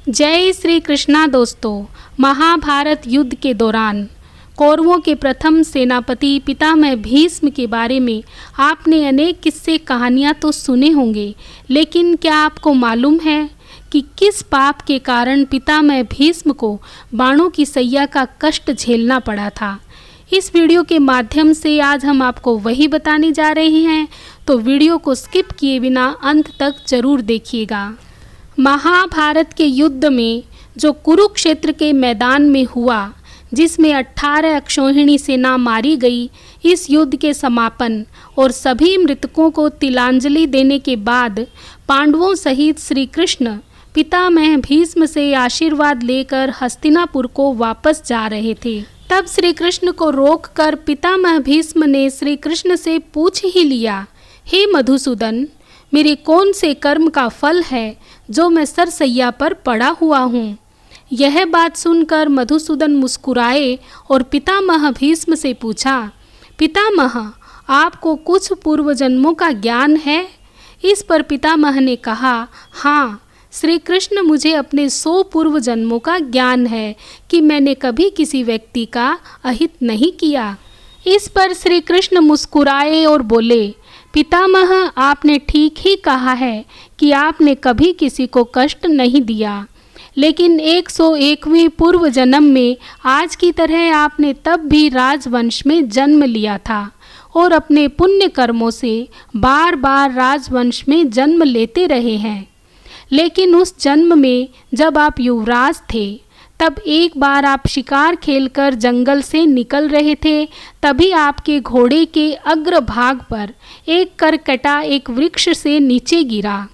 जय श्री कृष्णा दोस्तों। महाभारत युद्ध के दौरान कौरवों के प्रथम सेनापति पितामह भीष्म के बारे में आपने अनेक किस्से कहानियाँ तो सुने होंगे, लेकिन क्या आपको मालूम है कि किस पाप के कारण पितामह भीष्म को बाणों की सैया का कष्ट झेलना पड़ा था। इस वीडियो के माध्यम से आज हम आपको वही बताने जा रहे हैं, तो वीडियो को स्किप किए बिना अंत तक जरूर देखिएगा। महाभारत के युद्ध में जो कुरुक्षेत्र के मैदान में हुआ, जिसमें 18 अक्षौहिणी सेना मारी गई, इस युद्ध के समापन और सभी मृतकों को तिलांजलि देने के बाद पांडवों सहित श्री कृष्ण पितामह भीष्म से आशीर्वाद लेकर हस्तिनापुर को वापस जा रहे थे। तब श्री कृष्ण को रोककर पितामह भीष्म ने श्री कृष्ण से पूछ ही लिया, हे मधुसूदन, मेरे कौन से कर्म का फल है जो मैं सरसैया पर पड़ा हुआ हूँ। यह बात सुनकर मधुसूदन मुस्कुराए और पितामह भीष्म से पूछा, पितामह, आपको कुछ पूर्व जन्मों का ज्ञान है? इस पर पितामह ने कहा, हाँ, श्री कृष्ण, मुझे अपने 100 पूर्व जन्मों का ज्ञान है कि मैंने कभी किसी व्यक्ति का अहित नहीं किया। इस पर श्री कृष्ण मुस्कुराए और बोले, पितामह, आपने ठीक ही कहा है कि आपने कभी किसी को कष्ट नहीं दिया, लेकिन 101वें पूर्व जन्म में आज की तरह आपने तब भी राजवंश में जन्म लिया था और अपने पुण्य कर्मों से बार बार राजवंश में जन्म लेते रहे हैं। लेकिन उस जन्म में जब आप युवराज थे, तब एक बार आप शिकार खेलकर जंगल से निकल रहे थे, तभी आपके घोड़े के अग्रभाग पर एक करकटा एक वृक्ष से नीचे गिरा।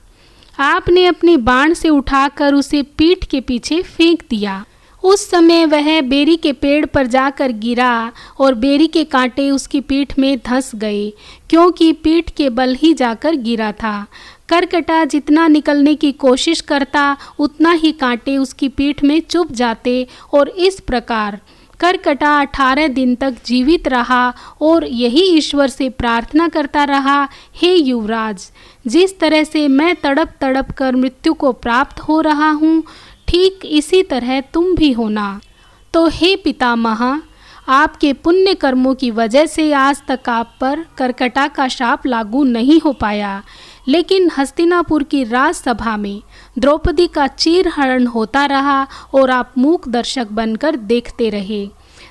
आपने अपने बाण से उठाकर उसे पीठ के पीछे फेंक दिया। उस समय वह बेरी के पेड़ पर जाकर गिरा और बेरी के कांटे उसकी पीठ में धंस गए, क्योंकि पीठ के बल ही जाकर गिरा था। करकटा जितना निकलने की कोशिश करता, उतना ही कांटे उसकी पीठ में चुभ जाते और इस प्रकार करकटा 18 दिन तक जीवित रहा और यही ईश्वर से प्रार्थना करता रहा, हे युवराज, जिस तरह से मैं तड़प तड़प कर मृत्यु को प्राप्त हो रहा हूँ, ठीक इसी तरह तुम भी होना। तो हे पितामह, आपके पुण्य कर्मों की वजह से आज तक आप पर करकटा का शाप लागू नहीं हो पाया, लेकिन हस्तिनापुर की राजसभा में द्रौपदी का चीरहरण होता रहा और आप मूक दर्शक बनकर देखते रहे,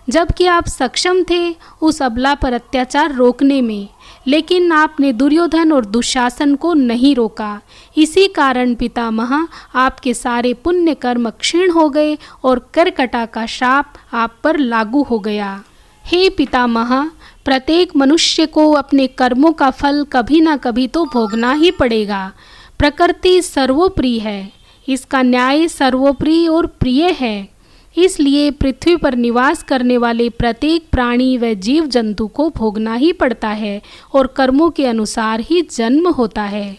जबकि आप सक्षम थे उस अबला पर अत्याचार रोकने में, लेकिन आपने दुर्योधन और दुशासन को नहीं रोका। इसी कारण पितामह, आपके सारे पुण्य कर्म क्षीण हो गए और करकटा का शाप आप पर लागू हो गया। हे पितामह, प्रत्येक मनुष्य को अपने कर्मों का फल कभी ना कभी तो भोगना ही पड़ेगा। प्रकृति सर्वोपरि है, इसका न्याय सर्वोपरि और प्रिय है। इसलिए पृथ्वी पर निवास करने वाले प्रत्येक प्राणी व जीव जंतु को भोगना ही पड़ता है और कर्मों के अनुसार ही जन्म होता है।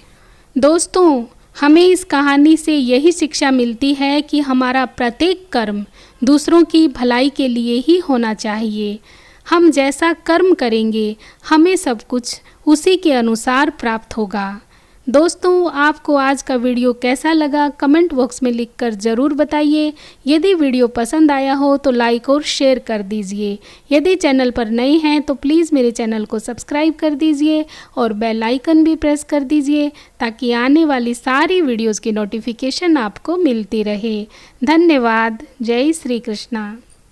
दोस्तों, हमें इस कहानी से यही शिक्षा मिलती है कि हमारा प्रत्येक कर्म दूसरों की भलाई के लिए ही होना चाहिए। हम जैसा कर्म करेंगे, हमें सब कुछ उसी के अनुसार प्राप्त होगा। दोस्तों, आपको आज का वीडियो कैसा लगा कमेंट बॉक्स में लिखकर ज़रूर बताइए। यदि वीडियो पसंद आया हो तो लाइक और शेयर कर दीजिए। यदि चैनल पर नए हैं तो प्लीज़ मेरे चैनल को सब्सक्राइब कर दीजिए और बेल आइकन भी प्रेस कर दीजिए, ताकि आने वाली सारी वीडियोज़ की नोटिफिकेशन आपको मिलती रहे। धन्यवाद। जय श्री कृष्णा।